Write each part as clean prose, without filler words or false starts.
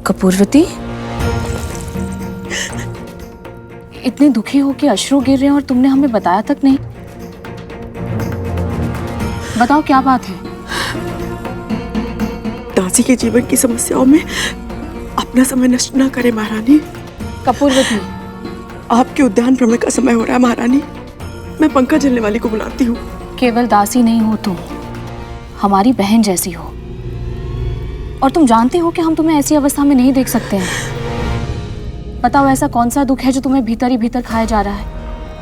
कपूरवती, इतने दुखी हो कि अश्रु गिर रहे हैं और तुमने हमें बताया तक नहीं। बताओ क्या बात है? दासी के जीवन की समस्याओं में अपना समय नष्ट न करें महारानी। कपूरवती, आपके उद्यान भ्रमण का समय हो रहा है महारानी। मैं पंखा झलने वाली को बुलाती हूँ। केवल दासी नहीं हो तुम, हमारी बहन जैसी हो, और तुम जानते हो कि हम तुम्हें ऐसी अवस्था में नहीं देख सकते हैं। बताओ ऐसा कौन सा दुख है जो तुम्हें भीतर ही भीतर खाया जा रहा है?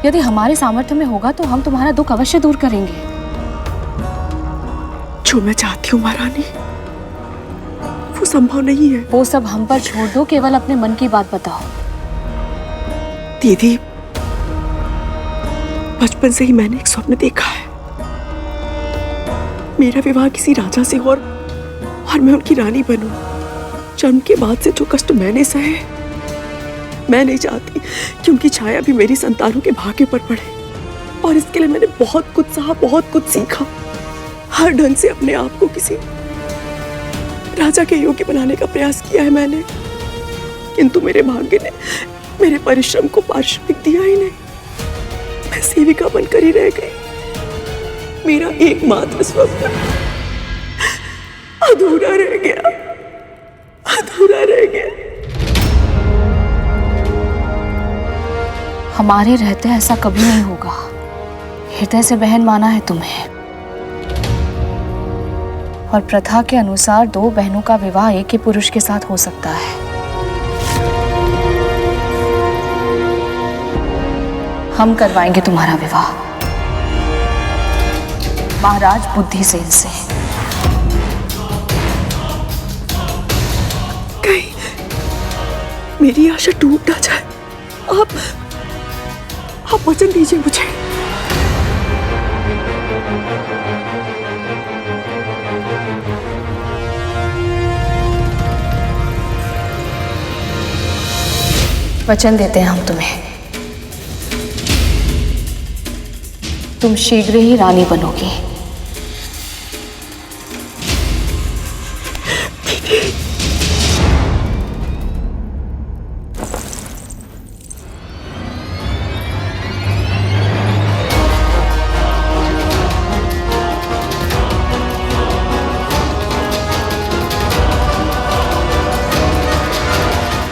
यदि हमारे सामर्थ्य में होगा तो हम तुम्हारा दुख अवश्य दूर करेंगे। जो मैं चाहती हूँ महारानी वो संभव नहीं है। वो सब हम पर छोड़ दो, केवल अपने मन की बात बताओ। दीदी, बचपन से ही मैंने एक स्वप्न देखा है। मेरा विवाह किसी राजा से और मैं उनकी रानी बनूं। जन्म के बाद से जो कष्ट मैंने सहे, मैं नहीं चाहती कि उनकी छाया भी मेरी संतानों के भाग्य पर पड़े। और इसके लिए मैंने बहुत कुछ सहा, बहुत कुछ सीखा। हर ढंग से अपने आप को किसी राजा के योग्य बनाने का प्रयास किया है मैंने, किंतु मेरे भाग्य ने मेरे परिश्रम को पारिश्रमिक दिया ही नहीं। मैं सेविका बनकर ही रह गई। मेरा एकमात्र स्वप्न अधूरा रह गया, अधूरा रह गया। हमारे रहते ऐसा कभी नहीं होगा। हृदय से बहन माना है तुम्हें, और प्रथा के अनुसार दो बहनों का विवाह एक ही पुरुष के साथ हो सकता है। हम करवाएंगे तुम्हारा विवाह महाराज बुद्धिसेन से। कहीं मेरी आशा टूट ना जाए। आप वचन दीजिए मुझे। वचन देते हैं हम तुम्हें, तुम शीघ्र ही रानी बनोगी।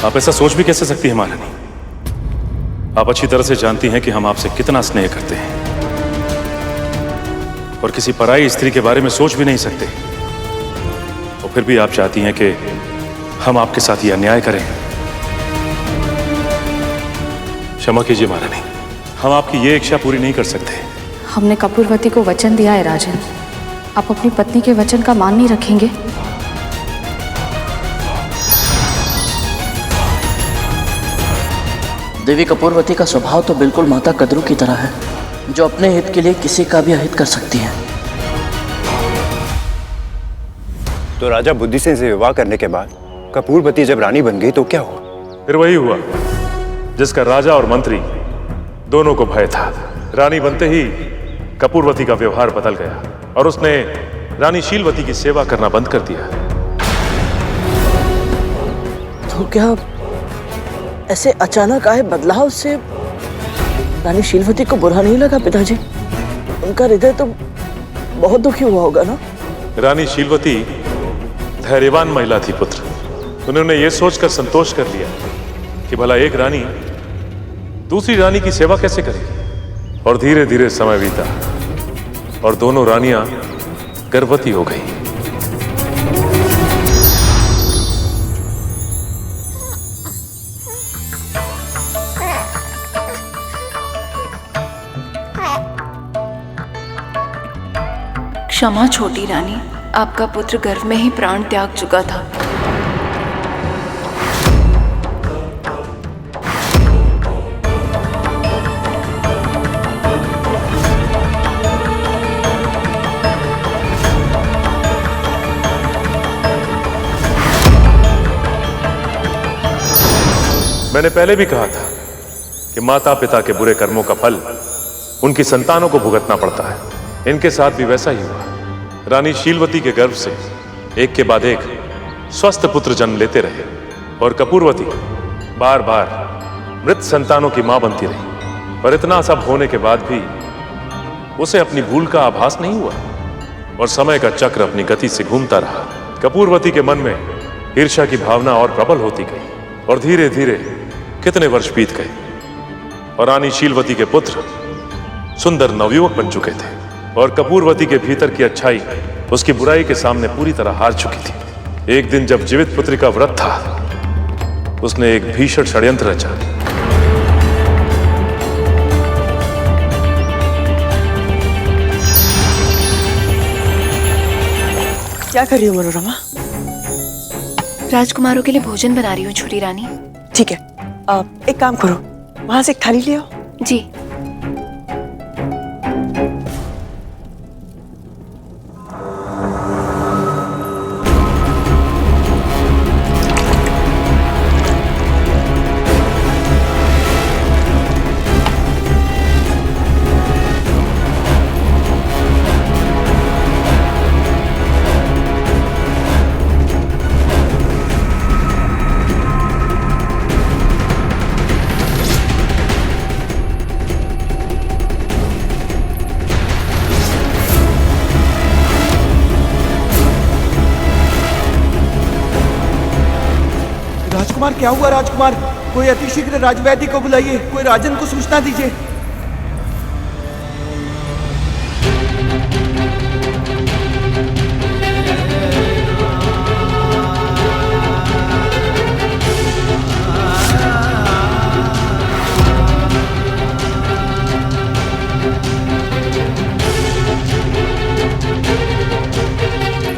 आप ऐसा सोच भी कैसे सकती हैं महारानी? आप अच्छी तरह से जानती हैं कि हम आपसे कितना स्नेह करते हैं, और किसी पराई स्त्री के बारे में सोच भी नहीं सकते। और फिर भी आप चाहती हैं कि हम आपके साथ ये अन्याय करें। क्षमा कीजिए महारानी, हम आपकी ये इच्छा पूरी नहीं कर सकते। हमने कपूरवती को वचन दिया है राजन, आप अपनी पत्नी के वचन का मान नहीं रखेंगे? देवी कपूरवती का स्वभाव तो बिल्कुल माता कद्रू की तरह है, जो अपने हित के लिए किसी का भी अहित कर सकती है। तो राजा बुद्धिसेन से विवाह करने के बाद कपूरवती जब रानी बन गई तो क्या हुआ? फिर वही हुआ जिसका राजा और मंत्री दोनों को भय था। रानी बनते ही कपूरवती का व्यवहार बदल गया और उसने रानी शीलवती की सेवा करना बंद कर दिया। तो क्या ऐसे अचानक आए बदलाव से रानी शीलवती को बुरा नहीं लगा पिताजी? उनका हृदय तो बहुत दुखी हुआ होगा ना? रानी शीलवती धैर्यवान महिला थी पुत्र। उन्होंने ये सोचकर संतोष कर लिया कि भला एक रानी दूसरी रानी की सेवा कैसे करेगी। और धीरे धीरे समय बीता और दोनों रानियां गर्भवती हो गई। क्षमा छोटी रानी, आपका पुत्र गर्भ में ही प्राण त्याग चुका था। मैंने पहले भी कहा था कि माता पिता के बुरे कर्मों का फल उनकी संतानों को भुगतना पड़ता है। इनके साथ भी वैसा ही हुआ। रानी शीलवती के गर्भ से एक के बाद एक स्वस्थ पुत्र जन्म लेते रहे, और कपूरवती बार बार मृत संतानों की मां बनती रही। पर इतना सब होने के बाद भी उसे अपनी भूल का आभास नहीं हुआ और समय का चक्र अपनी गति से घूमता रहा। कपूरवती के मन में ईर्ष्या की भावना और प्रबल होती गई और धीरे धीरे कितने वर्ष बीत गए और रानी शीलवती के पुत्र सुंदर नवयुवक बन चुके थे और कपूरवती के भीतर की अच्छाई उसकी बुराई के सामने पूरी तरह हार चुकी थी। एक दिन जब जीवित पुत्री का व्रत था, उसने एक भीषण षड्यंत्र रचा। क्या कर रही हो मनोरमा? राजकुमारों के लिए भोजन बना रही हूँ छोटी रानी। ठीक है, आप एक काम करो, वहां से एक थाली ले आओ। जी। राजकुमार, क्या हुआ राजकुमार? कोई अतिशीघ्र राजवैद्य को बुलाइए, कोई राजन को सूचना दीजिए।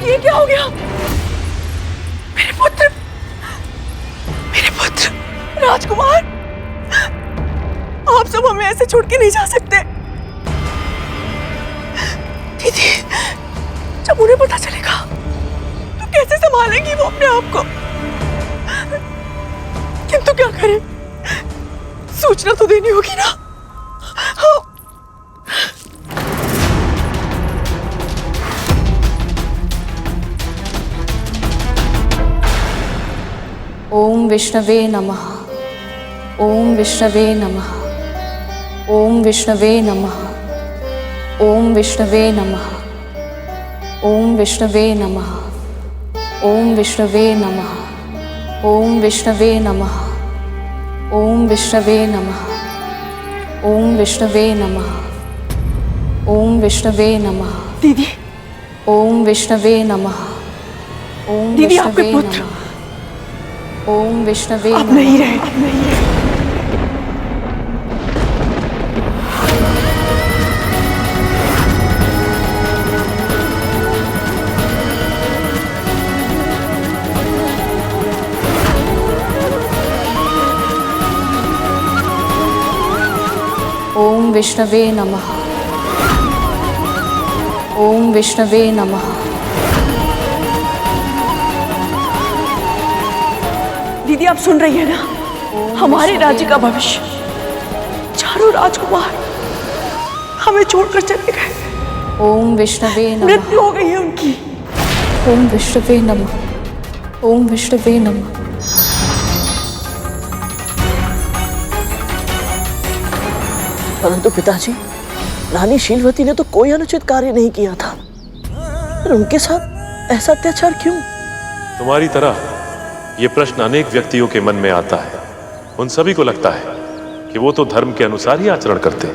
ये क्या हो गया? मेरे पुत्र राजकुमार, आप सब हमें ऐसे छोड़ के नहीं जा सकते। दीदी, जब उन्हें पता चलेगा तो कैसे संभालेंगी वो अपने आप को? किंतु क्या करें, सूचना तो देनी होगी ना। ओम विष्णवे नमः। ओम विष्णवे नमः। ओम विष्णवे नमः। ओम विष्णवे नमः। ओम विष्णवे नमः। ओम विष्णवे नमः। ओम विष्णवे नमः। ओम विष्णवे नमः। ओम विष्णवे नमः। ओम विष्णवे नमः। दीदी, ओम विष्णवे नमः। ओम दीदी, आपके विष्णवे पुत्र नमः। ओम विष्णवे आप नमः। नहीं रहे, आप नहीं रहे। ओम विष्णवे नमः। ओम विष्णवे नमः। दीदी, आप सुन रही है ना? हमारे राज्य का भविष्य, चारों राजकुमार हमें छोड़कर चले गए। ओम विष्णवे नमः। मृत्यु हो गई है उनकी। ओम विष्णवे नमः। ओम विष्णवे नमः। परंतु पिताजी, रानी शीलवती ने तो कोई अनुचित कार्य नहीं किया था, फिर उनके साथ ऐसा अत्याचार क्यों? तुम्हारी तरह ये प्रश्न अनेक व्यक्तियों के मन में आता है। उन सभी को लगता है कि वो तो धर्म के अनुसार ही आचरण करते,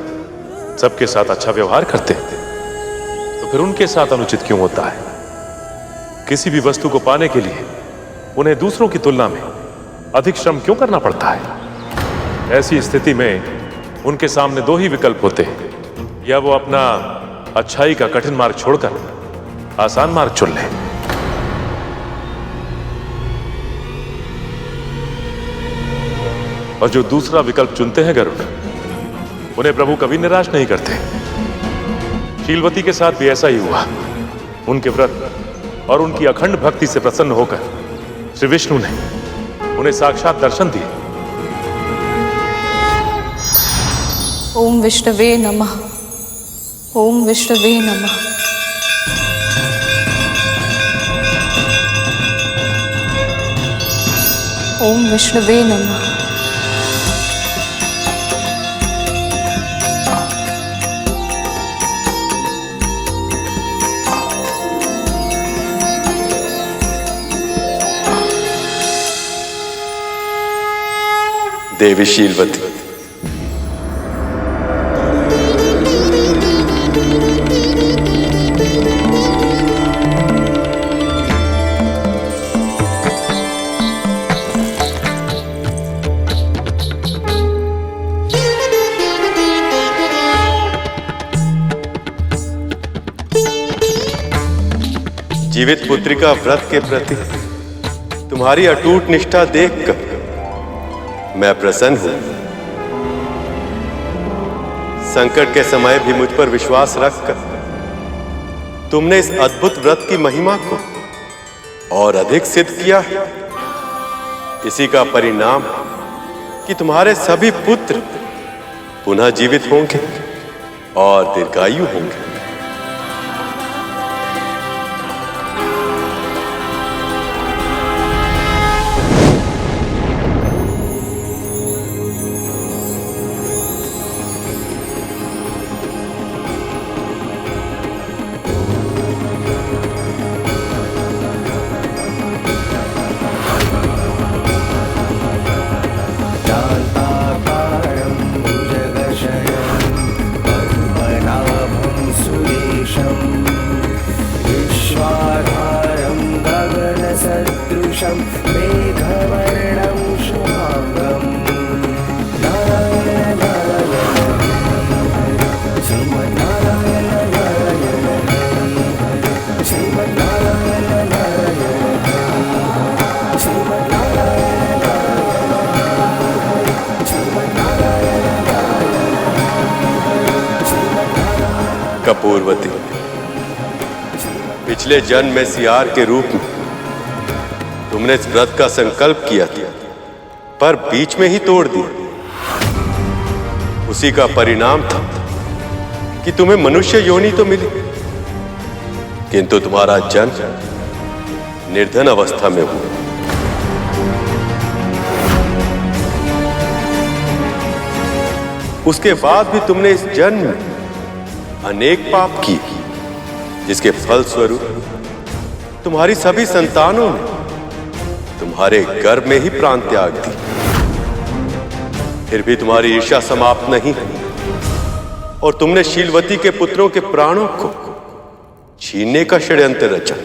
सबके साथ अच्छा व्यवहार करते, तो फिर उनके साथ अनुचित क्यों होता है? किसी भी वस्तु को पाने के लिए उन्हें दूसरों की तुलना में अधिक श्रम क्यों करना पड़ता है? ऐसी स्थिति में उनके सामने दो ही विकल्प होते हैं, या वो अपना अच्छाई का कठिन मार्ग छोड़कर आसान मार्ग चुन लें। और जो दूसरा विकल्प चुनते हैं गरुड़, उन्हें प्रभु कभी निराश नहीं करते। शीलवती के साथ भी ऐसा ही हुआ। उनके व्रत और उनकी अखंड भक्ति से प्रसन्न होकर श्री विष्णु ने उन्हें साक्षात दर्शन दिए। ओम विष्णवे नमः। ओम विष्णवे नमः। ओम विष्णुवे नमः। देवी शीलवती, जीवित पुत्रिका व्रत के प्रति तुम्हारी अटूट निष्ठा देखकर मैं प्रसन्न हूं। संकट के समय भी मुझ पर विश्वास रखकर तुमने इस अद्भुत व्रत की महिमा को और अधिक सिद्ध किया है। इसी का परिणाम कि तुम्हारे सभी पुत्र पुनः जीवित होंगे और दीर्घायु होंगे। कपूरवती, पिछले जन्म में सियार के रूप में तुमने इस व्रत का संकल्प किया था, पर बीच में ही तोड़ दिया। उसी का परिणाम था कि तुम्हें मनुष्य योनि तो मिली, किंतु तुम्हारा जन्म निर्धन अवस्था में हुआ। उसके बाद भी तुमने इस जन्म में अनेक पाप किए, जिसके फल स्वरूप तुम्हारी सभी संतानों ने तुम्हारे गर्भ में ही प्राण त्याग दी। फिर भी तुम्हारी ईर्ष्या समाप्त नहीं और तुमने शीलवती के पुत्रों के प्राणों को छीनने का षड्यंत्र रचा।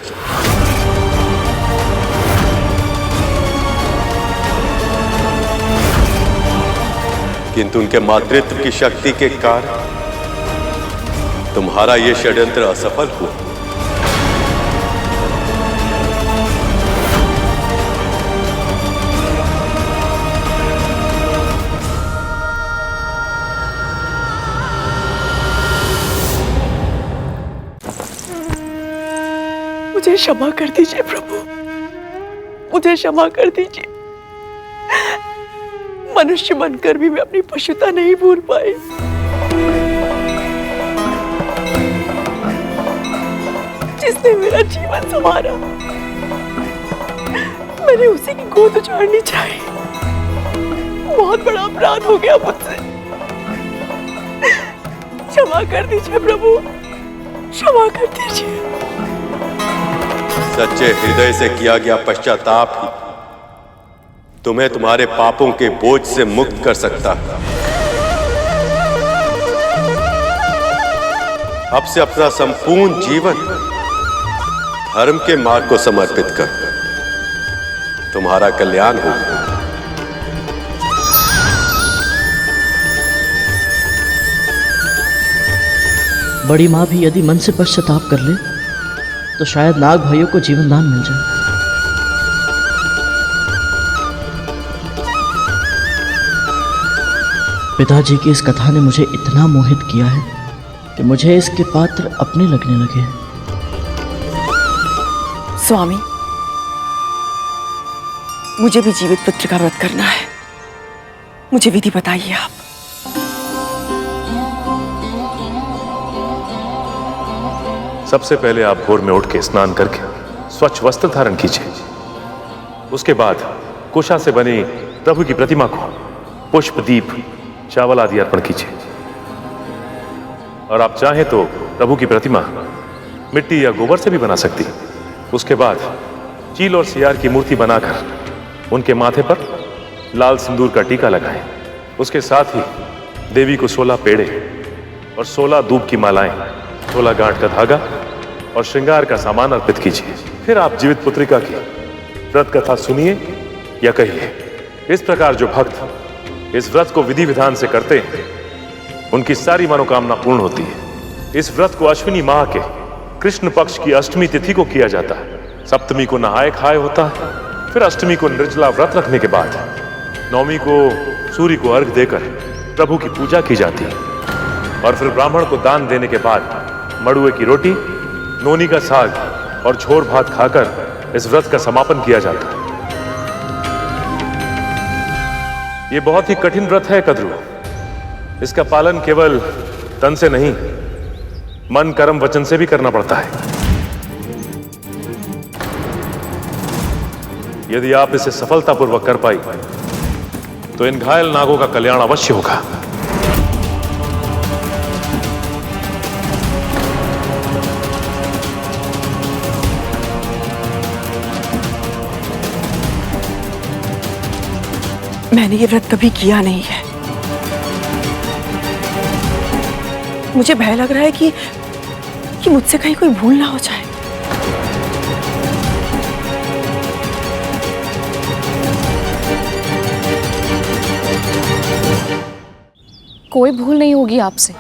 किंतु उनके मातृत्व की शक्ति के कारण तुम्हारा यह षड्यंत्र असफल हुआ। मुझे क्षमा कर दीजिए प्रभु, मुझे क्षमा कर दीजिए। मनुष्य बनकर भी मैं अपनी पशुता नहीं भूल पाई। जिसने मेरा जीवन संवारा, मैंने उसी की गोद उजाड़नी चाहिए। बहुत बड़ा अपराध हो गया मुझसे। क्षमा कर दीजिए प्रभु, क्षमा कर दीजिए। सच्चे हृदय से किया गया पश्चाताप ही तुम्हें तुम्हारे पापों के बोझ से मुक्त कर सकता है। अब से अपना संपूर्ण जीवन धर्म के मार्ग को समर्पित कर तुम्हारा कल्याण होगा। बड़ी माँ भी यदि मन से पश्चाताप कर ले तो शायद नाग भाइयों को जीवन दान मिल जाए। पिताजी की इस कथा ने मुझे इतना मोहित किया है कि मुझे इसके पात्र अपने लगने लगे हैं। स्वामी, मुझे भी जीवित पुत्र का व्रत करना है। मुझे विधि बताइए आप। सबसे पहले आप भोर में उठ के स्नान करके स्वच्छ वस्त्र धारण कीजिए। उसके बाद कुशा से बनी प्रभु की प्रतिमा को पुष्प, दीप, चावल आदि अर्पण कीजिए। और आप चाहें तो प्रभु की प्रतिमा मिट्टी या गोबर से भी बना सकती। उसके बाद चील और सियार की मूर्ति बनाकर उनके माथे पर लाल सिंदूर का टीका लगाएं। उसके साथ ही देवी को 16 पेड़े और 16 दूब की मालाएं, 16 गांठ का धागा और श्रृंगार का सामान अर्पित कीजिए। फिर आप जीवित पुत्रिका की व्रत कथा सुनिए या कहिए। इस प्रकार जो भक्त इस व्रत को विधि विधान से करते हैं, उनकी सारी मनोकामना पूर्ण होती है। इस व्रत को अश्विनी माह के कृष्ण पक्ष की अष्टमी तिथि को किया जाता है। सप्तमी को नहाय खाए होता है। फिर अष्टमी को निर्जला व्रत रखने के बाद नवमी को सूर्य को अर्घ देकर प्रभु की पूजा की जाती है। और फिर ब्राह्मण को दान देने के बाद मड़ुए की रोटी, नोनी का साग और झोर भात खाकर इस व्रत का समापन किया जाता है। ये बहुत ही कठिन व्रत है कद्रू। इसका पालन केवल तन से नहीं, मन, कर्म, वचन से भी करना पड़ता है। यदि आप इसे सफलतापूर्वक कर पाई तो इन घायल नागों का कल्याण अवश्य होगा। मैंने ये व्रत कभी किया नहीं है। मुझे भय लग रहा है कि मुझसे कहीं कोई भूल ना हो जाए। कोई भूल नहीं होगी आपसे।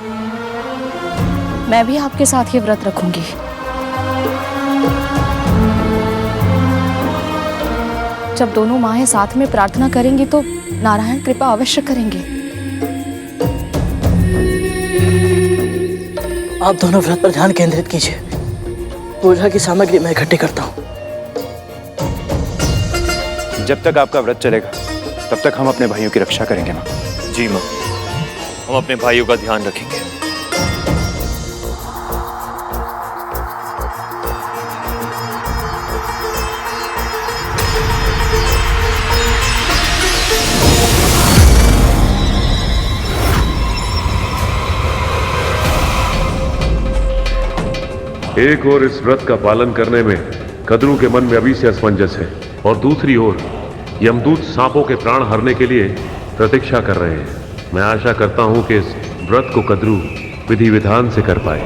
मैं भी आपके साथ ये व्रत रखूंगी। जब दोनों माहें साथ में प्रार्थना करेंगी तो नारायण कृपा अवश्य करेंगे। आप दोनों व्रत पर ध्यान केंद्रित कीजिए। पूजा की सामग्री मैं इकट्ठी करता हूँ। जब तक आपका व्रत चलेगा तब तक हम अपने भाइयों की रक्षा करेंगे माँ। जी माँ, हम अपने भाइयों का ध्यान रखेंगे। एक और इस व्रत का पालन करने में कद्रू के मन में अभी से असमंजस है, और दूसरी ओर यमदूत सांपों के प्राण हरने के लिए प्रतीक्षा कर रहे हैं। मैं आशा करता हूं कि इस व्रत को कद्रू विधि विधान से कर पाए।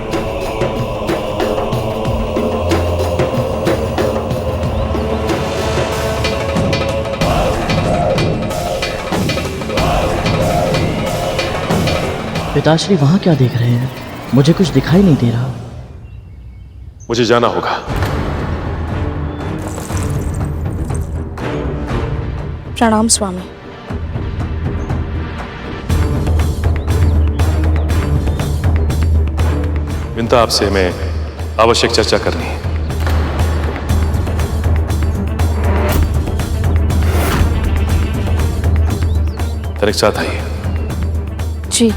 पिताश्री वहां क्या देख रहे हैं? मुझे कुछ दिखाई नहीं दे रहा। मुझे जाना होगा। प्रणाम स्वामी। विंता, आपसे मैं आवश्यक चर्चा करनी है। तनिक साथ आइए। जी।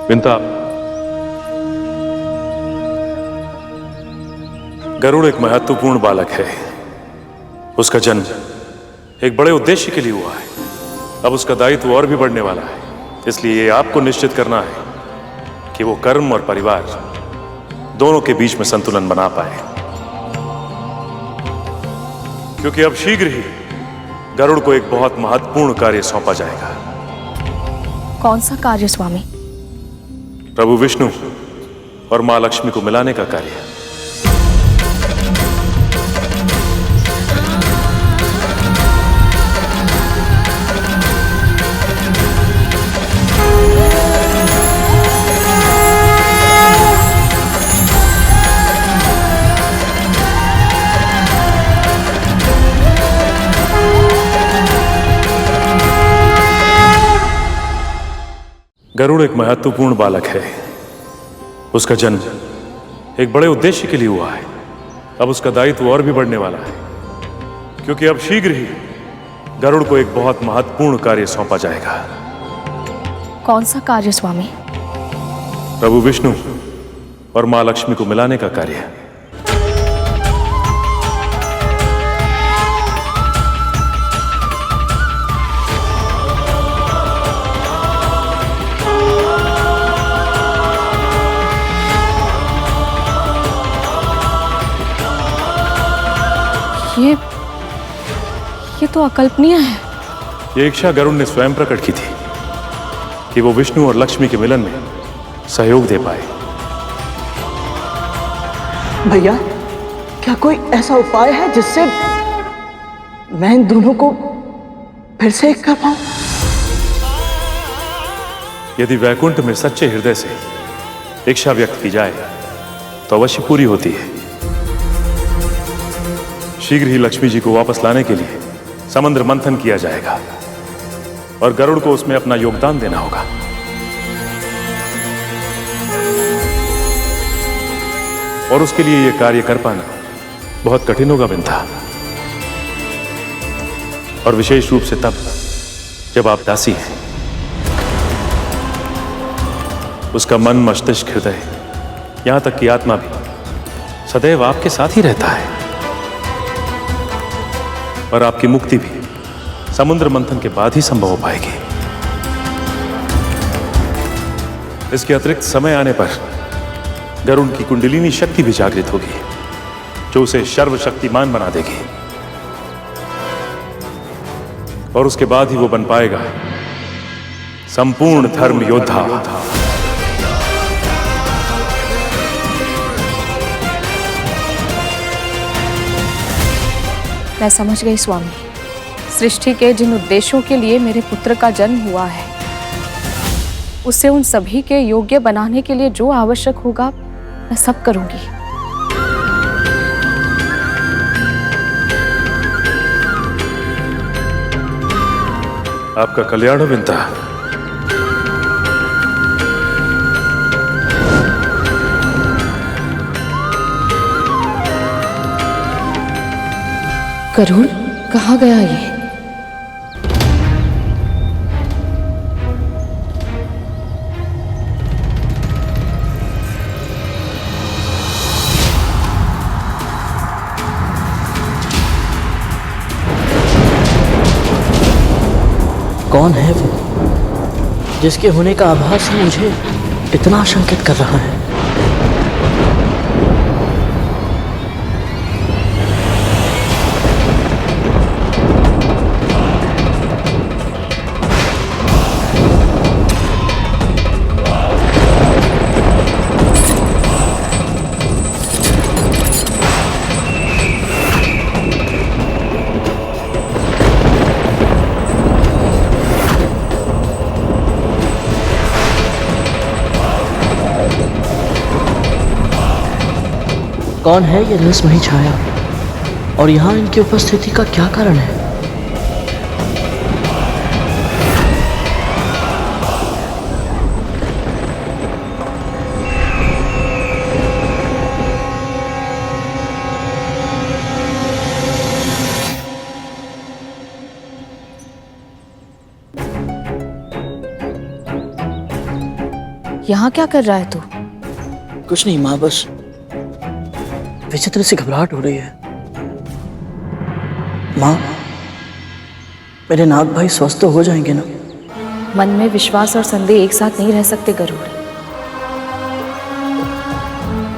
विंता, गरुड़ एक महत्वपूर्ण बालक है। उसका जन्म एक बड़े उद्देश्य के लिए हुआ है। अब उसका दायित्व और भी बढ़ने वाला है। इसलिए आपको निश्चित करना है कि वो कर्म और परिवार दोनों के बीच में संतुलन बना पाए, क्योंकि अब शीघ्र ही गरुड़ को एक बहुत महत्वपूर्ण कार्य सौंपा जाएगा। कौन सा कार्य स्वामी? प्रभु विष्णु और मां लक्ष्मी को मिलाने का कार्य। गरुड़ एक महत्वपूर्ण बालक है। उसका जन्म एक बड़े उद्देश्य के लिए हुआ है। अब उसका दायित्व और भी बढ़ने वाला है, क्योंकि अब शीघ्र ही गरुड़ को एक बहुत महत्वपूर्ण कार्य सौंपा जाएगा। कौन सा कार्य स्वामी? प्रभु विष्णु और मां लक्ष्मी को मिलाने का कार्य। ये तो अकल्पनीय है। ये इच्छा गरुड़ ने स्वयं प्रकट की थी कि वो विष्णु और लक्ष्मी के मिलन में सहयोग दे पाए। भैया, क्या कोई ऐसा उपाय है जिससे मैं इन दोनों को फिर से एक कर पाऊं? यदि वैकुंठ में सच्चे हृदय से इच्छा व्यक्त की जाए तो अवश्य पूरी होती है। शीघ्र ही लक्ष्मी जी को वापस लाने के लिए समुद्र मंथन किया जाएगा और गरुड़ को उसमें अपना योगदान देना होगा। और उसके लिए यह कार्य कर पाना बहुत कठिन होगा विंता, और विशेष रूप से तब जब आप दासी हैं। उसका मन, मस्तिष्क, हृदय, यहां तक कि आत्मा भी सदैव आपके साथ ही रहता है। और आपकी मुक्ति भी समुद्र मंथन के बाद ही संभव हो पाएगी। इसके अतिरिक्त समय आने पर गरुड़ की कुंडलिनी शक्ति भी जागृत होगी, जो उसे सर्वशक्तिमान बना देगी। और उसके बाद ही वो बन पाएगा संपूर्ण धर्म योद्धा। मैं समझ गई स्वामी। सृष्टि के जिन उद्देश्यों के लिए मेरे पुत्र का जन्म हुआ है, उसे उन सभी के योग्य बनाने के लिए जो आवश्यक होगा मैं सब करूंगी। आपका कल्याण हो विंता। गरुड़ कहाँ गया ये? कौन है वो जिसके होने का आभास मुझे इतना आशंकित कर रहा है? कौन है ये रसमयी छाया और यहाँ इनकी उपस्थिति का क्या कारण है? यहाँ क्या कर रहा है तू? कुछ नहीं माँ, बस विचित्र सी घबराहट हो रही है। माँ, मेरे नाग भाई स्वस्थ तो हो जाएंगे ना? मन में विश्वास और संदेह एक साथ नहीं रह सकते गरुड़।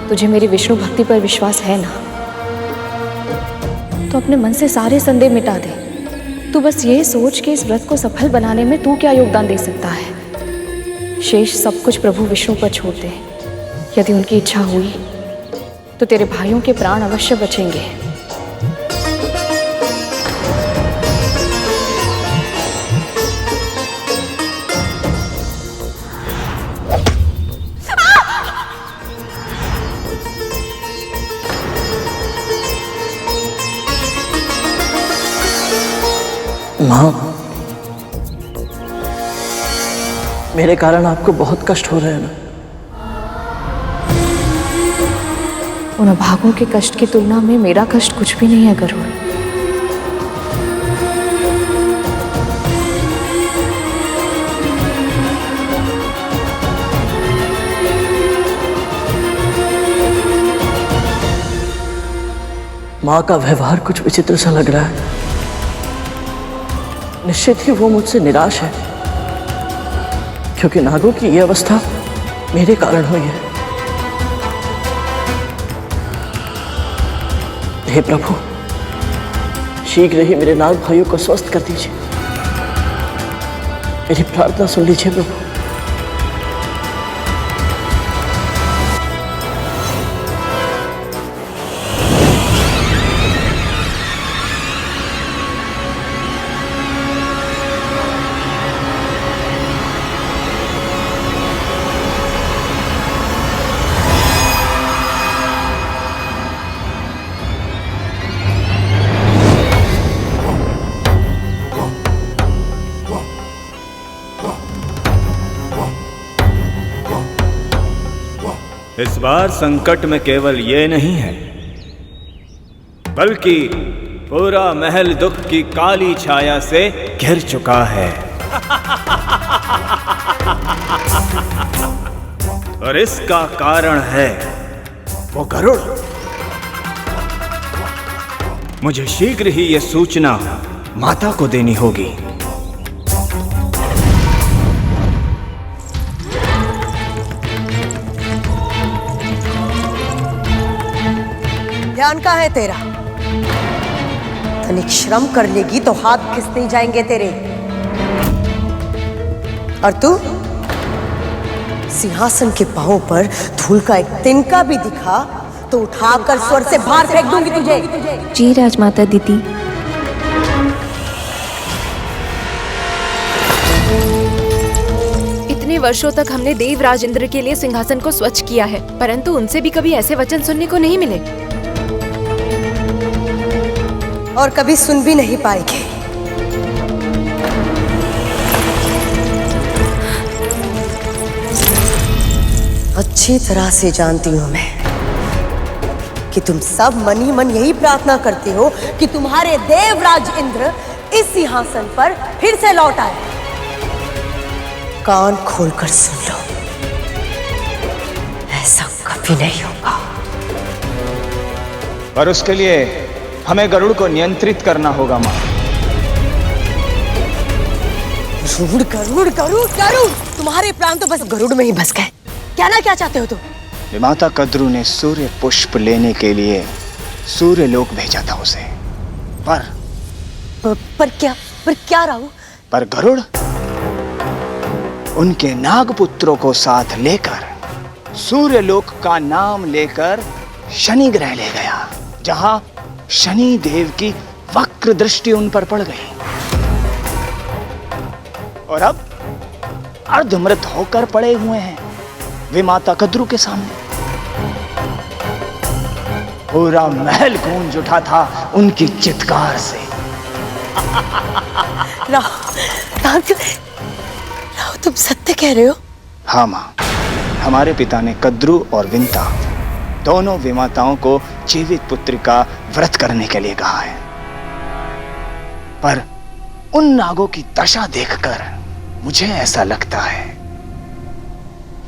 तुझे मेरी विष्णु भक्ति पर विश्वास है ना, तो अपने मन से सारे संदेह मिटा दे। तू बस ये सोच कि इस व्रत को सफल बनाने में तू क्या योगदान दे सकता है। शेष सब कुछ प्रभु विष्णु पर छोड़ दे। यदि उनकी इच्छा हुई तो तेरे भाइयों के प्राण अवश्य बचेंगे। माँ, मेरे कारण आपको बहुत कष्ट हो रहा है ना? उन अभागों के कष्ट की तुलना में मेरा कष्ट कुछ भी नहीं है गरुड़। माँ का व्यवहार कुछ विचित्र सा लग रहा है। निश्चित ही वो मुझसे निराश है, क्योंकि नागों की ये अवस्था मेरे कारण हुई है। हे प्रभु, शीघ्र ही मेरे नाग भाइयों को स्वस्थ कर दीजिए। मेरी प्रार्थना सुन लीजिए प्रभु। इस बार संकट में केवल ये नहीं है, बल्कि पूरा महल दुख की काली छाया से घिर चुका है। और इसका कारण है वो गरुड़। मुझे शीघ्र ही ये सूचना माता को देनी होगी। ध्यान कहाँ है तेरा? तनिक श्रम कर लेगी तो हाथ खिस नहीं जाएंगे तेरे। और तू सिंहासन के पांव पर धूल का एक तिनका भी दिखा तो उठाकर स्वर से बाहर फेंक दूंगी तुझे। जी राजमाता दीदी। इतने वर्षों तक हमने देवराज इंद्र के लिए सिंहासन को स्वच्छ किया है, परंतु उनसे भी कभी ऐसे वचन सुनने को नहीं मिले और कभी सुन भी नहीं पाएंगे। अच्छी तरह से जानती हूं मैं कि तुम सब मन ही मन यही प्रार्थना करते हो कि तुम्हारे देवराज इंद्र इस सिंहासन पर फिर से लौट आए। कान खोलकर सुन लो, ऐसा कभी नहीं होगा। पर उसके लिए हमें गरुड़ को नियंत्रित करना होगा माँ। गरुड़ गरुड़ गरुड़ गरुड़, तुम्हारे प्राण तो बस गरुड़ में ही बस गए। क्या चाहते हो तुम? विमाता कद्रू ने सूर्य पुष्प लेने के लिए सूर्य लोक भेजा था उसे, पर क्या राहु? पर गरुड़ उनके नागपुत्रों को साथ लेकर सूर्य लोक का नाम लेकर शनि ग्रह ले गया, जहां शनि देव की वक्र दृष्टि उन पर पड़ गई और अब अर्धमृत होकर पड़े हुए हैं विमाता कद्रू के सामने। पूरा महल गूंज उठा था उनकी चित्कार से। राहु, तुम सत्य कह रहे हो? हाँ माँ, हमारे पिता ने कद्रू और विंता दोनों विमाताओं को जीवित पुत्र का व्रत करने के लिए कहा है, पर उन नागों की दशा देखकर मुझे ऐसा लगता है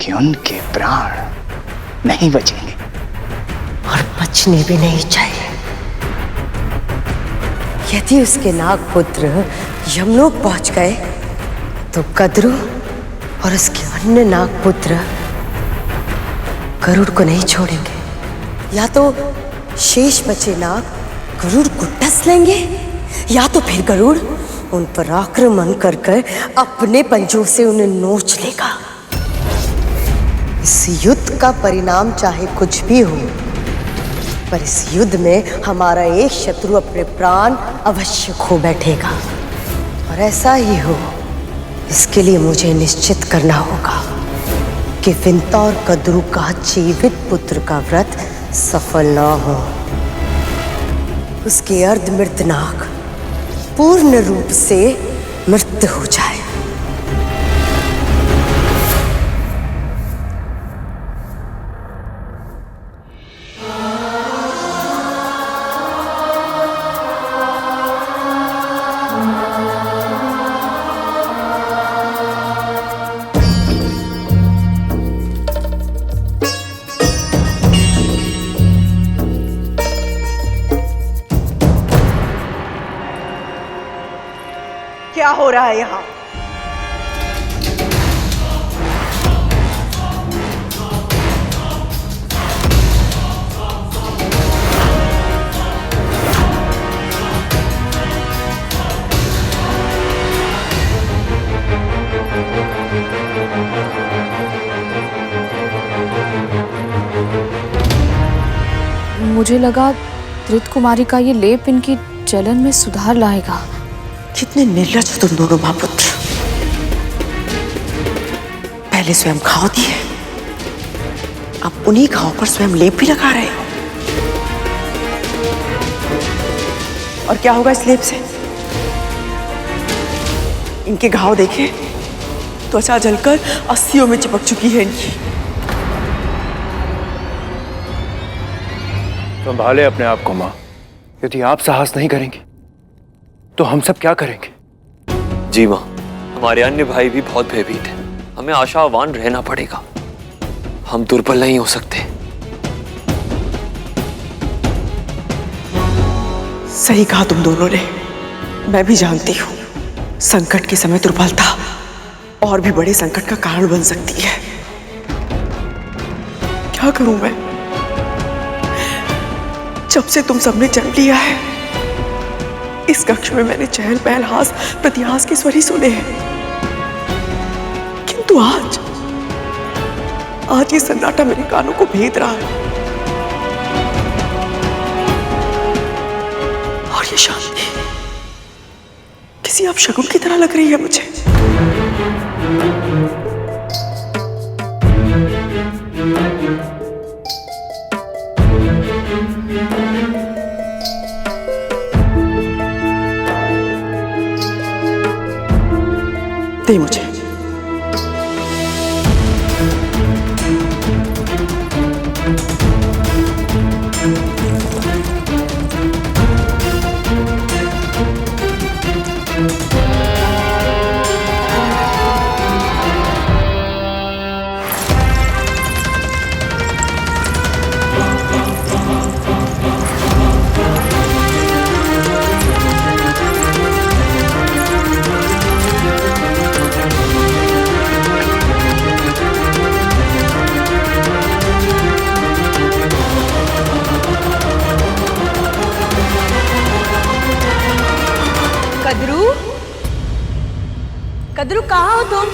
कि उनके प्राण नहीं बचेंगे और बचने भी नहीं चाहिए। यदि उसके नागपुत्र यमलोक पहुंच गए तो कद्रू और उसके अन्य नागपुत्र गरुड़ को नहीं छोड़ेंगे। या तो शेष बचे नाग गरुड़ को डस लेंगे, या तो फिर गरुड़ उन पर आक्रमण कर अपने पंजों से उन्हें नोच लेगा। इस युद्ध का परिणाम चाहे कुछ भी हो, पर इस युद्ध में हमारा एक शत्रु अपने प्राण अवश्य खो बैठेगा। और ऐसा ही हो, इसके लिए मुझे निश्चित करना होगा कि विंता और कद्रू का जीवित पुत्र का व्रत सफल ना हो। उसके अर्धमृत नाग पूर्ण रूप से मृत हो जाए। क्या हो रहा है यहाँ? मुझे लगा धृत कुमारी का ये लेप इनकी जलन में सुधार लाएगा। कितने निर्लज हो तुम दोनों महापुत्र। पहले स्वयं घाव दिए, अब उन्हीं घाव पर स्वयं लेप भी लगा रहे हो। और क्या होगा इस लेप से? इनके घाव देखे, त्वचा जलकर अस्थियों में चिपक चुकी है इनकी। संभाले अपने आप को माँ। यदि आप साहस नहीं करेंगे तो हम सब क्या करेंगे? जी माँ, हमारे अन्य भाई भी बहुत भयभीत हैं। हमें आशावान रहना पड़ेगा। हम दुर्बल नहीं हो सकते। सही कहा तुम दोनों ने। मैं भी जानती हूँ संकट के समय दुर्बलता और भी बड़े संकट का कारण बन सकती है। क्या करूं मैं? जब से तुम सबने जन्म लिया है, इस कक्ष में मैंने चहल पहल, हास प्रतिहास के स्वर ही सुने हैं। किंतु आज ये सन्नाटा मेरे कानों को भेद रहा है। और ये शांति किसी अपशगुन की तरह लग रही है मुझे। दे मुझे। कद्रू कहाँ हो तुम?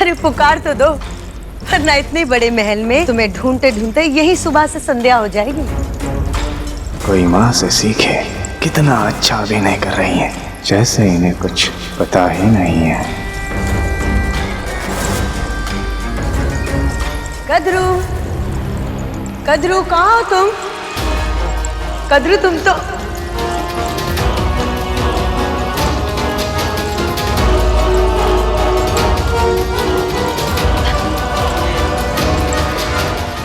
अरे पुकार तो दो, वरना इतने बड़े महल में तुम्हें ढूंढते ढूंढते यही सुबह से संध्या हो जाएगी। कोई माँ से सीखे, कितना अच्छा अभिनय कर रही हैं, जैसे इन्हें कुछ पता ही नहीं है। कद्रू, कद्रू कहाँ हो तुम? कद्रू तुम तो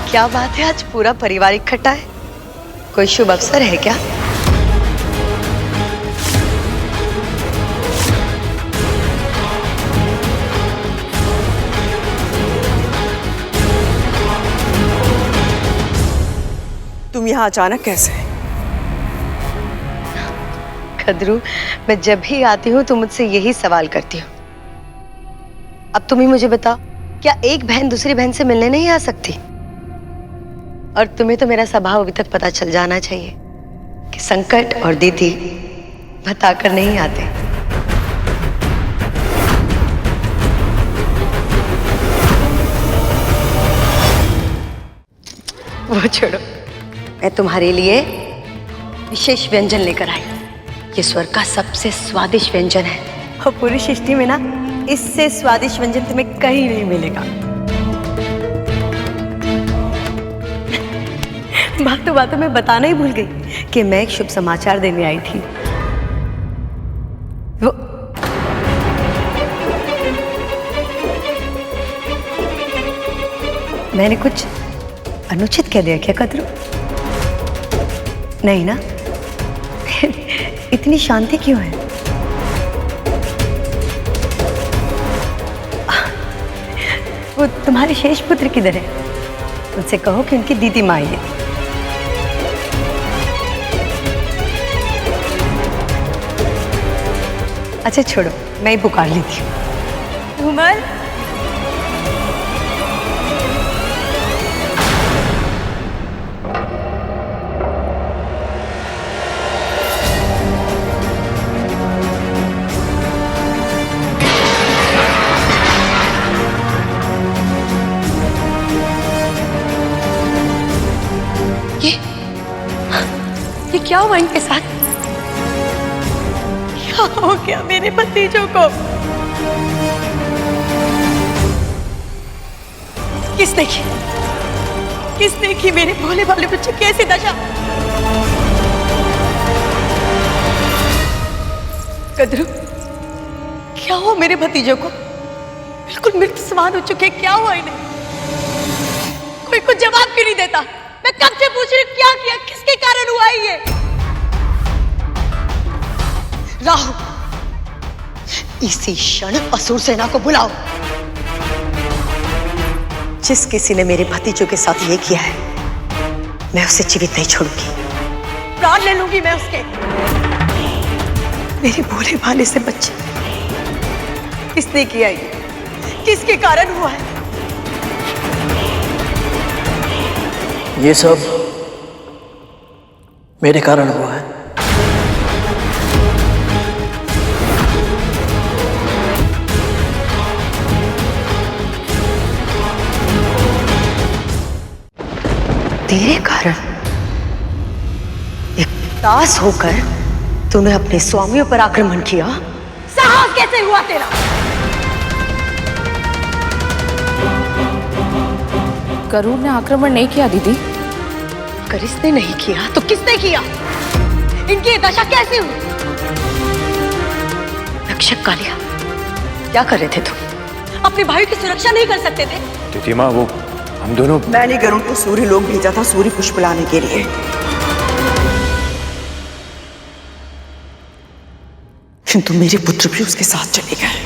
क्या बात है, आज पूरा परिवार इकट्ठा है। कोई शुभ अवसर है क्या? तुम यहाँ अचानक कैसे? कद्रू, मैं जब भी आती हूँ तुम मुझसे यही सवाल करती हो। अब तुम ही मुझे बताओ, क्या एक बहन दूसरी बहन से मिलने नहीं आ सकती? और तुम्हें तो मेरा स्वभाव अभी तक पता चल जाना चाहिए कि संकट और दीदी बताकर नहीं आते। वो छोड़ो, मैं तुम्हारे लिए विशेष व्यंजन लेकर आई। ये स्वर्ग का सबसे स्वादिष्ट व्यंजन है और पूरी सृष्टि में ना इससे स्वादिष्ट व्यंजन तुम्हें कहीं नहीं मिलेगा। बातों में बताना ही भूल गई कि मैं एक शुभ समाचार देने आई थी। वो मैंने कुछ अनुचित कह दिया क्या कद्रू? नहीं ना? इतनी शांति क्यों है? वो तुम्हारे शेष पुत्र किधर है? उनसे कहो कि उनकी दीदी माँ है। अच्छा छोड़ो, मैं ही पुकार लेती हूँ। धूमल, ये क्या हुआ इनके साथ? क्या हो गया मेरे भतीजों को? किसने की? किसने की मेरे भोले भाले बच्चे की ऐसी दशा? कद्रू, क्या हुआ मेरे भतीजों को? बिल्कुल मृत समान हो चुके, क्या हुआ इन्हें? कोई कुछ जवाब क्यों नहीं देता? मैं कब से पूछ रही हूँ, क्या किया, किसके कारण हुआ है ये? राहु, इसी क्षण असुर सेना को बुलाओ। जिस किसी ने मेरे भतीजों के साथ ये किया है, मैं उसे जीवित नहीं छोड़ूंगी, प्राण ले लूंगी मैं उसके। मेरे भोले भाले से बच्चे, किसने किया ये? किसके कारण हुआ है? ये सब मेरे कारण हुआ है। तेरे कारण? एक दास होकर तूने अपने स्वामियों पर आक्रमण किया? साहस कैसे हुआ तेरा? गरुड़ ने आक्रमण नहीं किया दीदी। अगर इसने नहीं किया तो किसने किया? इनकी ये दशा कैसे हुई? रक्षक कालिया, क्या कर रहे थे तुम? अपने भाई की सुरक्षा नहीं कर सकते थे? तिथि माँ, वो हम दोनों। मैंने गरुड़ को सूर्य लोक भेजा था सूर्य पुष्प लाने के लिए। किंतु मेरे पुत्र भी उसके साथ चले गए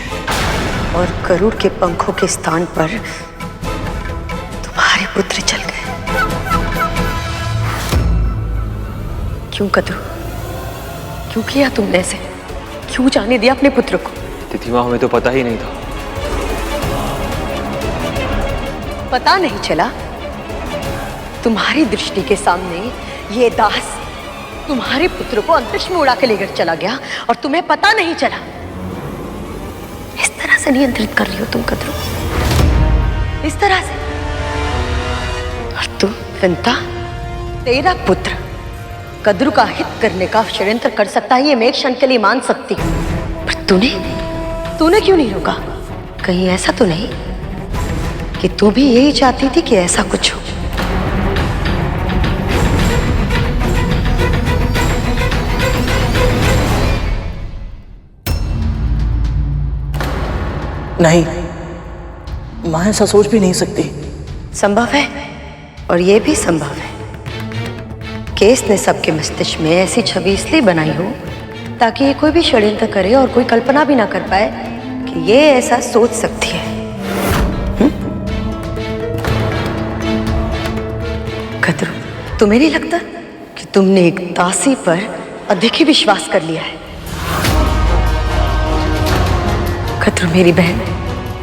और गरुड़ के पंखों के स्थान पर तुम्हारे पुत्र चल गए। क्यों कद्रू? क्यों किया तुमने ऐसे? क्यों जाने दिया अपने पुत्र को? तिथि माँ, हमें तो पता ही नहीं था। पता नहीं चला? तुम्हारी दृष्टि के सामने ये दास तुम्हारे पुत्र को अंतरिक्ष में उड़ा के लेकर चला गया और तुम्हें पता नहीं चला। इस तरह से नियंत्रित कर रही हो तुम कद्रू, इस तरह से। और तुम विंता, तेरा पुत्र कद्रू का हित करने का षड्यंत्र कर सकता है, ये मैं एक क्षण के लिए मान सकती हूँ, पर तूने क्यों नहीं रोका? कहीं ऐसा तो नहीं कि तू भी यही चाहती थी कि ऐसा कुछ हो? नहीं, मां ऐसा सोच भी नहीं सकती। संभव है, और यह भी संभव है कि इसने सबके मस्तिष्क में ऐसी छवि इसलिए बनाई हो ताकि ये कोई भी षड्यंत्र करे और कोई कल्पना भी ना कर पाए कि ये ऐसा सोच सकती है। कद्रू, तुम्हें नहीं लगता कि तुमने एक दासी पर अधिक ही विश्वास कर लिया है? कद्रू मेरी बहन,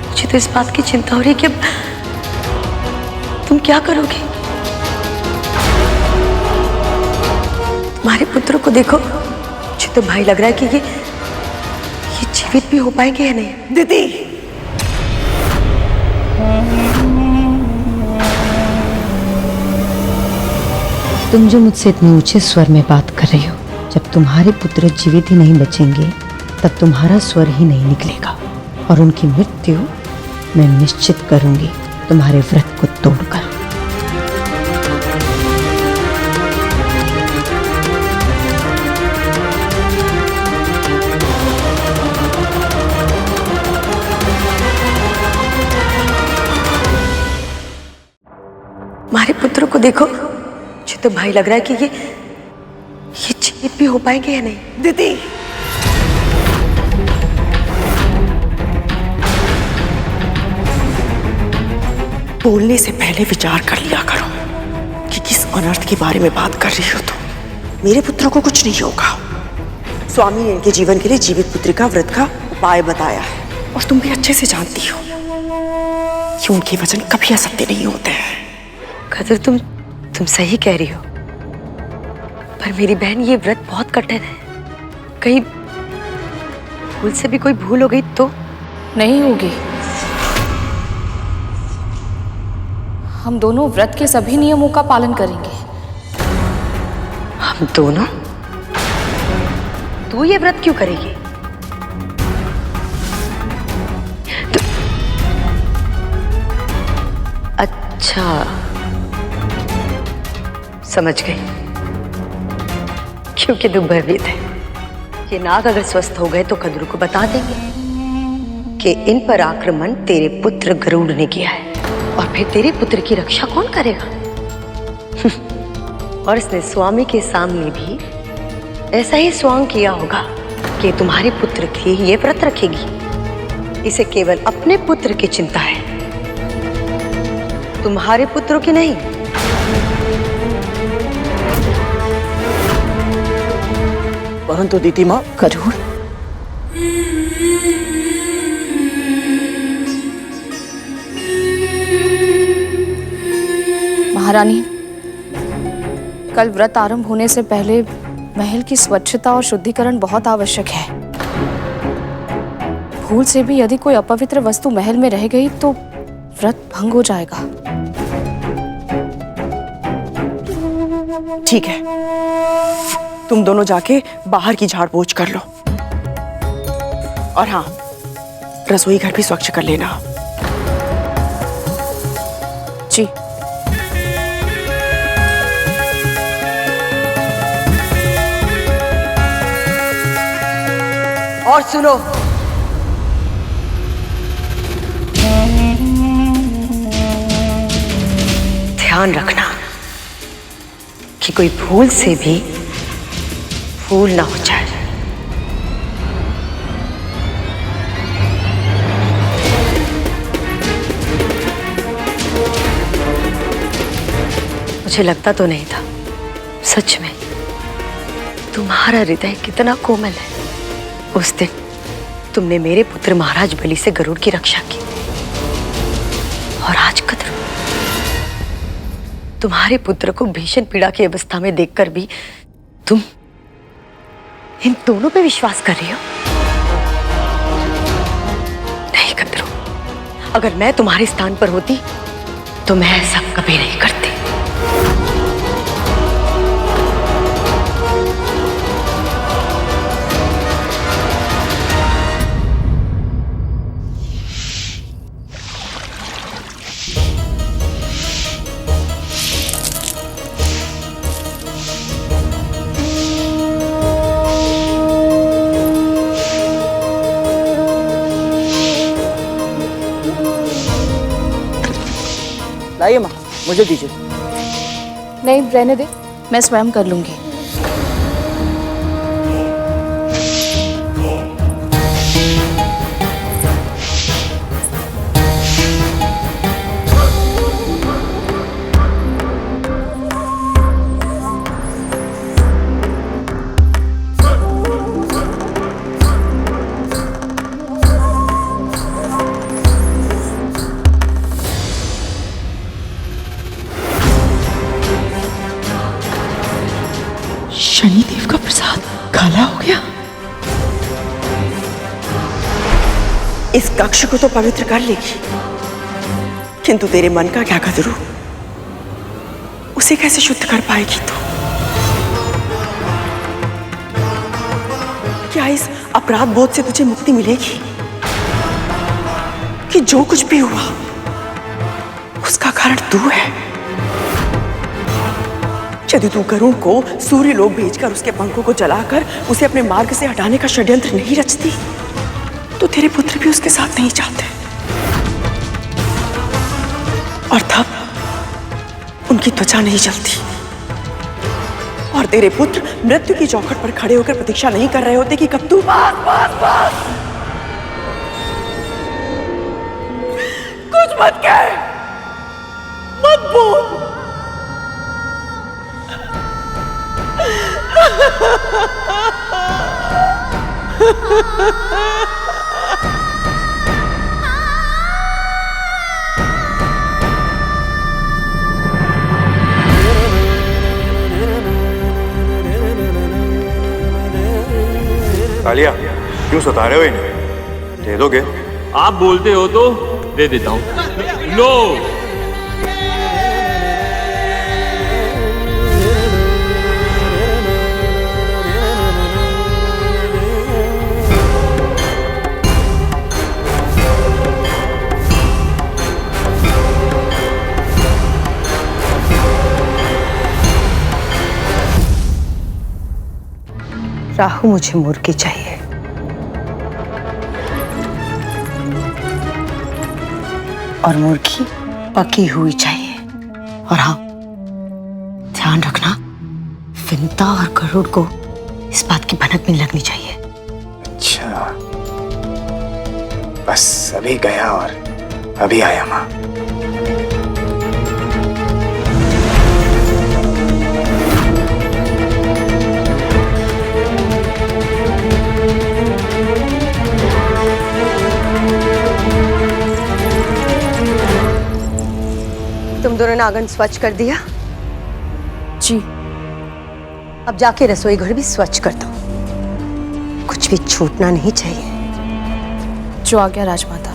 मुझे तो इस बात की चिंता हो रही है कि अब तुम क्या करोगी? तुम्हारे पुत्र को देखो, मुझे तो भाई लग रहा है कि ये जीवित भी हो पाएंगे या नहीं। दीदी, तुम जो मुझसे इतने ऊंचे स्वर में बात कर रही हो, जब तुम्हारे पुत्र जीवित ही नहीं बचेंगे तब तुम्हारा स्वर ही नहीं निकलेगा और उनकी मृत्यु मैं निश्चित करूंगी तुम्हारे व्रत को तोड़कर। हमारे पुत्र को देखो, मुझे तो भाई लग रहा है कि ये जीवित भी हो पाएंगे या नहीं। दीदी, बोलने से पहले विचार कर लिया करो कि किस अनर्थ के बारे में बात कर रही हो तुम। मेरे पुत्र को कुछ नहीं होगा, स्वामी ने इनके जीवन के लिए जीवित पुत्री का व्रत का उपाय बताया है। और तुम भी अच्छे से जानती हो कि उनके वचन कभी असत्य नहीं होते हैं। कदर, तुम सही कह रही हो, पर मेरी बहन ये व्रत बहुत कठिन है। कहीं भूल से भी कोई भूल हो गई तो? नहीं होगी। हम दोनों व्रत के सभी नियमों का पालन करेंगे। हम दोनों? तू ये व्रत क्यों करेगी? अच्छा, समझ गई। क्योंकि तू भयभीत है। ये नाग अगर स्वस्थ हो गए तो कद्रू को बता देंगे कि इन पर आक्रमण तेरे पुत्र गरुड़ ने किया है, और फिर तेरे पुत्र की रक्षा कौन करेगा? और इसने स्वामी के सामने भी ऐसा ही स्वांग किया होगा कि तुम्हारे पुत्र की ये व्रत रखेगी। इसे केवल अपने पुत्र की चिंता है, तुम्हारे पुत्रों की नहीं। परंतु दीदी माँ, गरुड़, महारानी, कल व्रत आरंभ होने से पहले महल की स्वच्छता और शुद्धिकरण बहुत आवश्यक है। भूल से भी यदि कोई अपवित्र वस्तु महल में रह गई तो व्रत भंग हो जाएगा। ठीक है, तुम दोनों जाके बाहर की झाड़ पोंछ कर लो, और हाँ, रसोई घर भी स्वच्छ कर लेना। जी। और सुनो, ध्यान रखना कि कोई भूल से भी भूल ना हो जाए। मुझे लगता तो नहीं था, सच में तुम्हारा हृदय कितना कोमल है। उस दिन तुमने मेरे पुत्र महाराज बलि से गरुड़ की रक्षा की, और आज कद्रू, तुम्हारे पुत्र को भीषण पीड़ा की अवस्था में देखकर भी तुम इन दोनों पे विश्वास कर रही हो? नहीं कद्रू, अगर मैं तुम्हारे स्थान पर होती तो मैं ऐसा कभी नहीं करती। लाइए माँ, मुझे दीजिए। नहीं, रहने दे, मैं स्वयं कर लूंगी। शनिदेव का प्रसाद काला हो गया। इस कक्ष को तो पवित्र कर लेगी, किंतु तेरे मन का क्या कदरू, उसे कैसे शुद्ध कर पाएगी तू? क्या इस अपराध बोध से तुझे मुक्ति मिलेगी कि जो कुछ भी हुआ उसका कारण तू है? यदि तू गरुड़ को सूर्य लोक भेजकर उसके पंखों को जलाकर उसे अपने मार्ग से हटाने का षड्यंत्र नहीं रचती, तो तेरे पुत्र भी उसके साथ नहीं जाते, और तब उनकी त्वचा नहीं जलती, और तेरे पुत्र मृत्यु की चौखट पर खड़े होकर प्रतीक्षा नहीं कर रहे होते कि कब तू बस कुछ मत कह, मत बोल। कालिया, क्यों सता रहे हो इन्हें? दे दोगे? आप बोलते हो तो दे देता हूं। लो। राहु, मुझे मुर्गी चाहिए। और मुर्गी पकी हुई चाहिए। और हाँ, ध्यान रखना, विंता और गरुड़ को इस बात की भनक भी लगनी चाहिए। अच्छा, बस अभी गया और अभी आया माँ। तुम दोनों ने आंगन स्वच्छ कर दिया? जी। अब जाके रसोई घर भी स्वच्छ कर दो, कुछ भी छूटना नहीं चाहिए। जो आ गया राजमाता।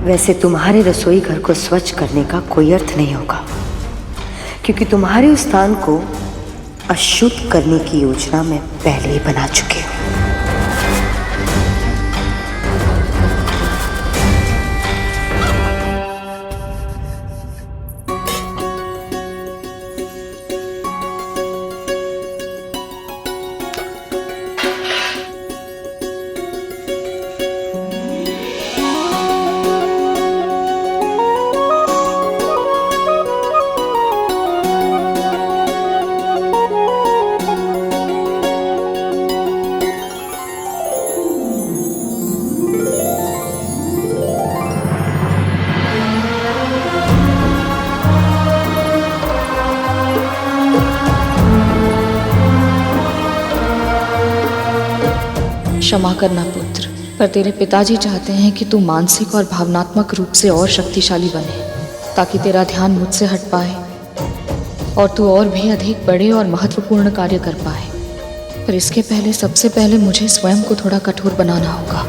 वैसे तुम्हारे रसोई घर को स्वच्छ करने का कोई अर्थ नहीं होगा, क्योंकि तुम्हारे उस स्थान को अशुद्ध करने की योजना मैं पहले ही बना चुकी हूँ। क्षमा करना पुत्र, पर तेरे पिताजी चाहते हैं कि तू मानसिक और भावनात्मक रूप से और शक्तिशाली बने, ताकि तेरा ध्यान मुझसे हट पाए और तू और भी अधिक बड़े और महत्वपूर्ण कार्य कर पाए। पर इसके पहले सबसे पहले मुझे स्वयं को थोड़ा कठोर बनाना होगा।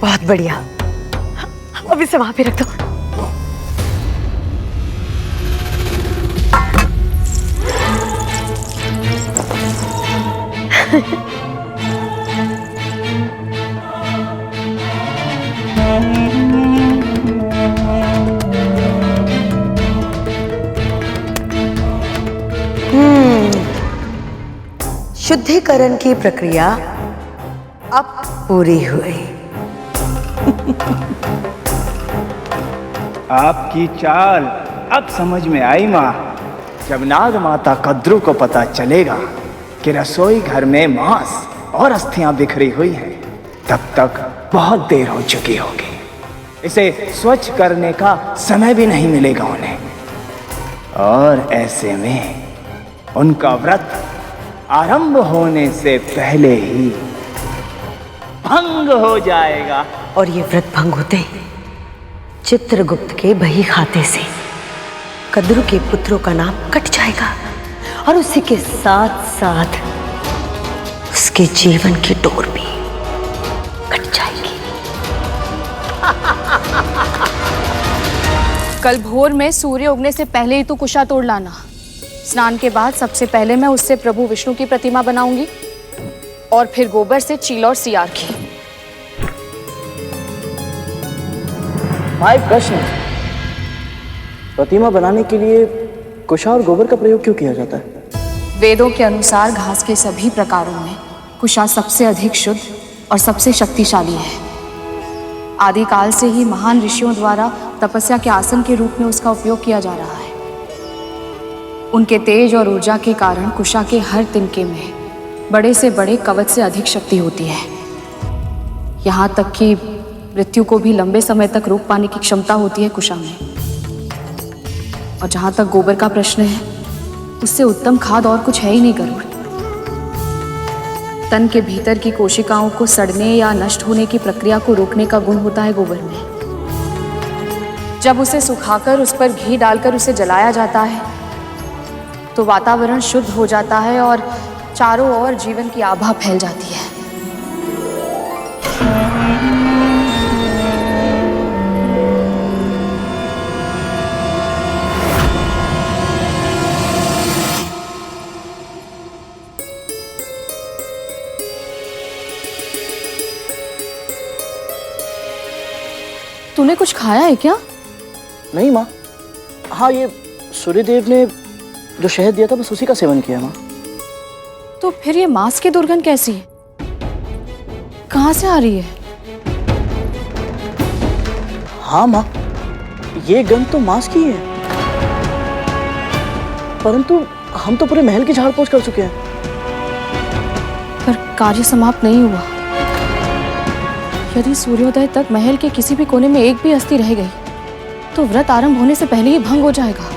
बहुत बढ़िया, अब इसे वहां पे रख दो। शुद्धिकरण की प्रक्रिया अब पूरी हुई। आपकी चाल अब समझ में आई माँ। जब नाग माता कद्रू को पता चलेगा कि रसोई घर में मांस और अस्थियां बिखरी हुई हैं, तब तक बहुत देर हो चुकी होगी। इसे स्वच्छ करने का समय भी नहीं मिलेगा उन्हें, और ऐसे में उनका व्रत आरंभ होने से पहले ही भंग हो जाएगा। और ये व्रत भंग होते ही चित्रगुप्त के बही खाते से कद्रू के पुत्रों का नाम कट जाएगा, और उसी के साथ साथ उसके जीवन की डोर भी कट जाएगी। कल भोर में सूर्य उगने से पहले ही तू कुशा तोड़ लाना। स्नान के बाद सबसे पहले मैं उससे प्रभु विष्णु की प्रतिमा बनाऊंगी, और फिर गोबर से चील और सियार की। मां, एक प्रश्न, प्रतिमा बनाने के लिए कुशा और गोबर का प्रयोग क्यों किया जाता है? वेदों के अनुसार घास के सभी प्रकारों में कुशा सबसे अधिक शुद्ध और सबसे शक्तिशाली है। आदिकाल से ही महान ऋषियों द्वारा तपस्या के आसन के रूप में उसका उपयोग किया जा रहा है। उनके तेज और ऊर्जा के कारण कुशा के हर तिनके में बड़े से बड़े कवच से अधिक शक्ति होती है। यहाँ तक कि मृत्यु को भी लंबे समय तक रोक पाने की क्षमता होती है कुशा में। और जहाँ तक गोबर का प्रश्न है, उससे उत्तम खाद और कुछ है ही नहीं गरुड़। तन के भीतर की कोशिकाओं को सड़ने या नष्ट होने की प्रक्रिया को रोकने का गुण होता है गोबर में। जब उसे सुखाकर उस पर घी डालकर उसे जलाया जाता है तो वातावरण शुद्ध हो जाता है और चारों ओर जीवन की आभा फैल जाती है। तूने कुछ खाया है क्या? नहीं माँ। हाँ, ये सूर्यदेव ने जो शहद दिया था बस उसी का सेवन किया माँ। तो फिर ये मांस की दुर्गंध कैसी है? कहाँ से आ रही है? हाँ माँ, ये गंध तो मांस की है, परंतु हम तो पूरे महल की झाड़ पोछ कर चुके हैं। पर कार्य समाप्त नहीं हुआ। यदि सूर्योदय तक महल के किसी भी कोने में एक भी अस्थि रह गई तो व्रत आरंभ होने से पहले ही भंग हो जाएगा।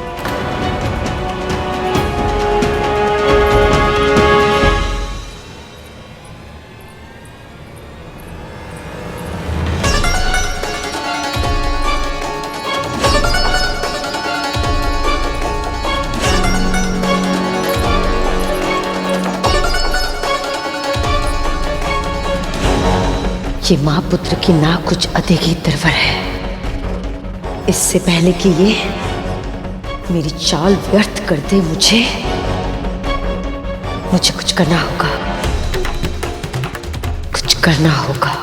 ये माँ पुत्र की ना कुछ अधिक ही निर्भर है। इससे पहले कि ये मेरी चाल व्यर्थ कर दे, मुझे कुछ करना होगा। कुछ करना होगा।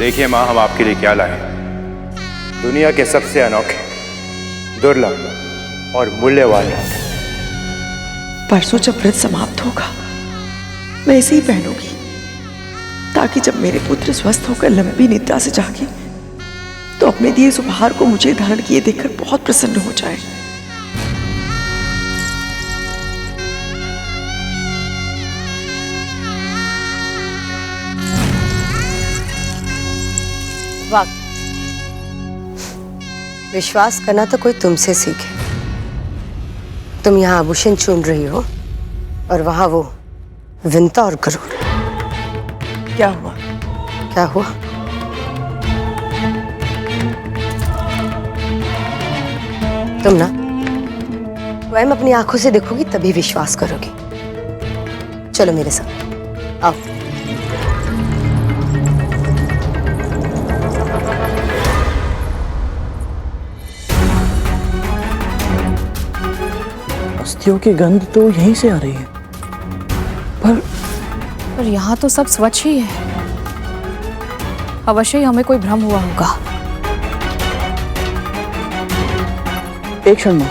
देखिए माँ, हम आपके लिए क्या लाए हैं। दुनिया के सबसे अनोखे, दुर्लभ और मूल्यवान। परसों जब व्रत समाप्त होगा मैं इसे ही पहनूंगी, ताकि जब मेरे पुत्र स्वस्थ होकर लंबी निद्रा से जागे तो अपने दिए इस उपहार को मुझे धारण किए देखकर बहुत प्रसन्न हो जाए। वाह, विश्वास करना तो कोई तुमसे सीखे। तुम यहाँ आभूषण चुन रही हो और वहां वो विंता और गरुड़। क्या हुआ? क्या हुआ? तुम ना स्वयं अपनी आंखों से देखोगी तभी विश्वास करोगी। चलो मेरे साथ आओ। अस्थियों की गंध तो यहीं से आ रही है, पर यहाँ तो सब स्वच्छ ही है। अवश्य ही हमें कोई भ्रम हुआ होगा। एक क्षण में।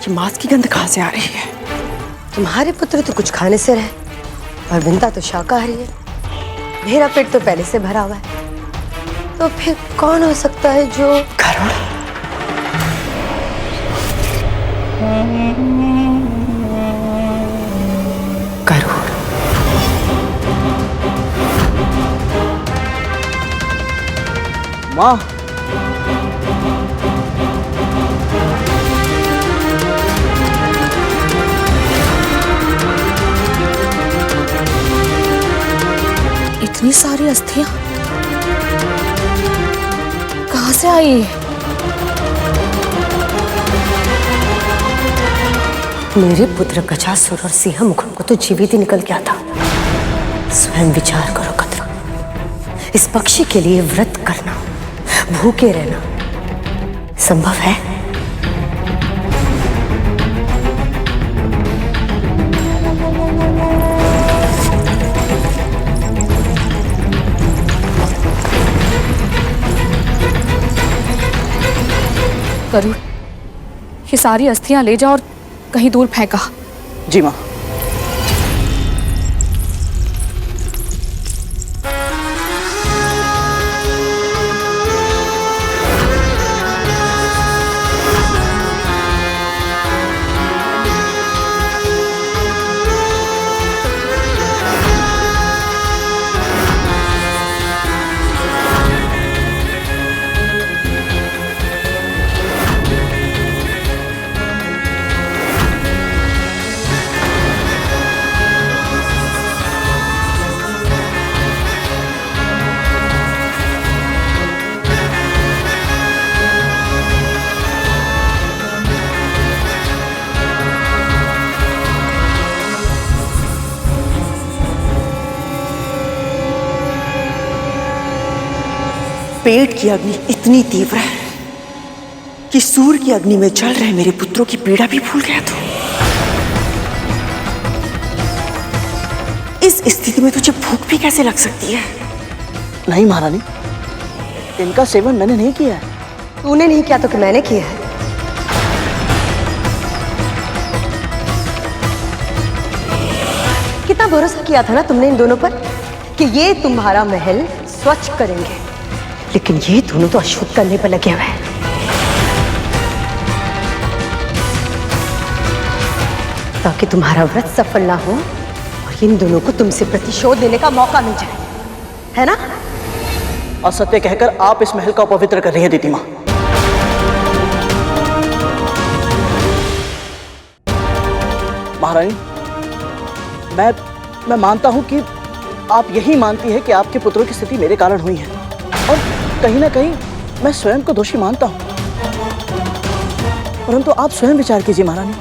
ये मांस की गंध कहाँ से आ रही है? तुम्हारे पुत्र तो कुछ खाने से रहे और विंता तो शाकाहारी है। मेरा पेट तो पहले से भरा हुआ है। तो फिर कौन हो सकता है जो गरुड़? गरुड़। माँ, इतनी सारी अस्थियां कहां से आई? मेरे पुत्र गजासुर और सिंह मुखम को तो जीवित ही निकल गया था। स्वयं विचार करो कद्रू, इस पक्षी के लिए व्रत करना, भूखे रहना संभव है? गरुड़, ये सारी अस्थियां ले जाओ और कहीं दूर फेंका। जी माँ। पेट की अग्नि इतनी तीव्र है कि सूर्य की अग्नि में जल रहे मेरे पुत्रों की पीड़ा भी भूल गया तू। इस स्थिति में तुझे भूख भी कैसे लग सकती है? नहीं महारानी, इनका सेवन मैंने नहीं किया है। तूने नहीं किया तो कि मैंने किया है। कितना भरोसा किया था ना तुमने इन दोनों पर कि ये तुम्हारा महल स्वच्छ करेंगे, लेकिन ये दोनों तो अशुद्ध करने पर लगे हुए हैं। ताकि तुम्हारा व्रत सफल ना हो और इन दोनों को तुमसे प्रतिशोध लेने का मौका मिल जाए, है ना? असत्य कहकर आप इस महल का अपवित्र कर रही हैं दीदी माँ। महारानी, मैं मानता हूं कि आप यही मानती है कि आपके पुत्रों की स्थिति मेरे कारण हुई है, और कहीं ना कहीं मैं स्वयं को दोषी मानता हूं। परंतु आप स्वयं विचार कीजिए महारानी,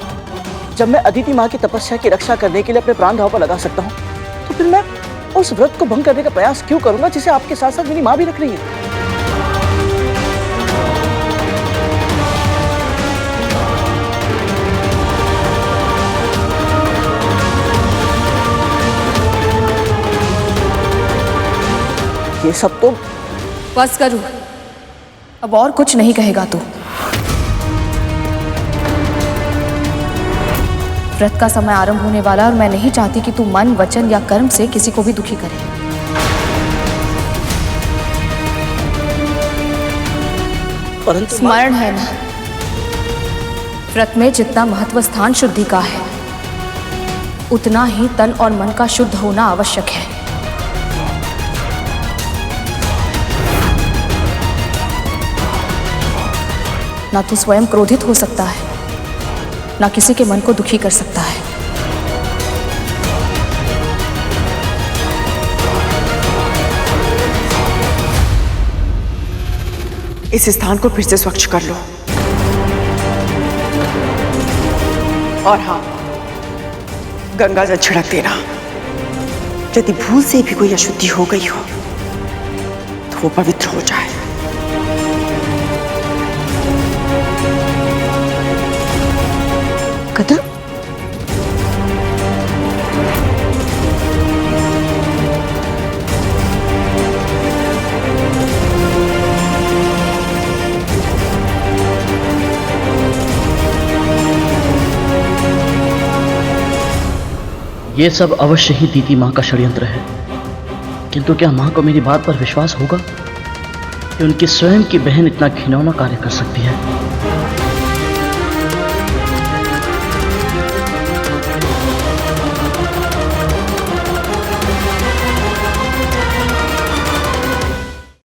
जब मैं अदिति माँ की तपस्या की रक्षा करने के लिए अपने प्राण दांव पर लगा सकता हूँ, तो फिर मैं उस व्रत को भंग करने का प्रयास क्यों करूंगा जिसे आपके साथ साथ मेरी माँ भी रख रही है? ये सब तो बस करूं, अब और कुछ नहीं कहेगा तू। व्रत का समय आरंभ होने वाला और मैं नहीं चाहती कि तू मन, वचन या कर्म से किसी को भी दुखी करे। परंतु स्मरण है ना, व्रत में जितना महत्व स्थान शुद्धि का है, उतना ही तन और मन का शुद्ध होना आवश्यक है। ना तो स्वयं क्रोधित हो सकता है, ना किसी के मन को दुखी कर सकता है। इस स्थान को फिर से स्वच्छ कर लो। और हाँ, गंगा जल छिड़क देना। यदि भूल से भी कोई अशुद्धि हो गई हो तो वो पवित्र हो जाए। कदम, ये सब अवश्य ही दीदी माँ का षड्यंत्र है, किंतु क्या माँ को मेरी बात पर विश्वास होगा कि उनकी स्वयं की बहन इतना घिनौना कार्य कर सकती है?